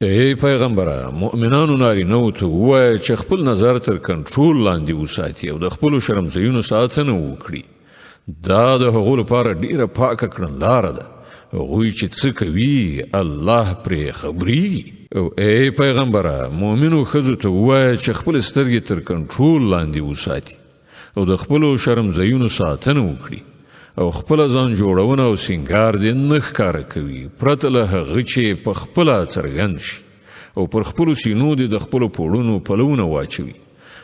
ای پیغمبره مؤمنانو نارینه‌و ته ووایه چې خپل نظر تر کنټرول لاندې وساتي او د خپلو شرمځایونو ساتنه وکړي. دا د هغو لپاره ډیره پاکه کړنلاره ده. هغوی چې څه کوي الله پرې خبري. او ای پیغمبره مؤمنو ښځو ته ووایه چې خپل سترګې تر کنټرول لاندې وساتي او د خپلو شرمځایونو ساتنه وکړي او خپل ځان جوړونه او سینګار دې نه ښکاره کوي پرته له هغه چې په خپله څرګند شي او پر خپلو سینو دې د خپلو پوړونو پلونه واچوي.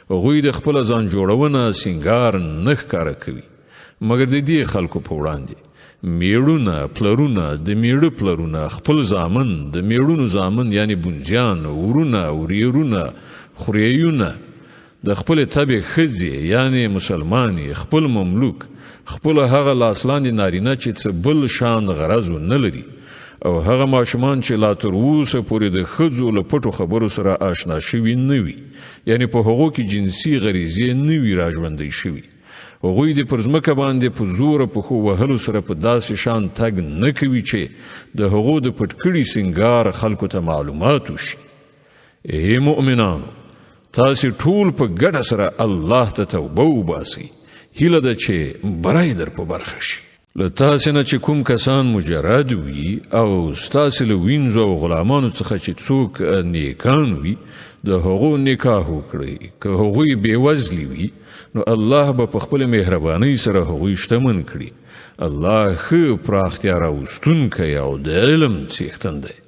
هغوی د خپله ځان جوړونه سینګار نه ښکاره کوي مګر د دې خلکو په وړاندې میړونه پلرونه د میړه پلرونه خپل زامن د میړونو زامن یعنی بونځیان ورونه وریرونه خوریونه د خپل تبع ښځې یعنی مسلمانې خپل مملوک خپل هغه لاسلاندې نارینه چې څه بل شان غرض نه لري او هغه ماشومان چې لا تر اوسه پورې د ښځو له پټو خبرو سره آشنا شوي نه وي یعنی په هغو کې جنسي غریزې نه وي راژوندی شوي. هغوی د پر ځمکه باندې په زوره پښو وهلو سره په داسې شان تګ نه کوي چې د هغو د پټ کړي سینګار خلکو ته معلومات وشي. ای مؤمنانو تاسې ټول په ګډه سره الله ته توبه وباسئ. هیله ده چې برای در په برخه شي. له تاسې نه چې کوم کسان مجرد وي او ستاسې له وینځو او غلامانو څخه چې څوک نیکان وي د هغو نکاح وکړئ. که هغوی بېوزلي وي نو الله به په خپل مهربانۍ سره هغوی شتمن کړي. الله ښه پراختیا راوستونکی او د علم څښتن دی.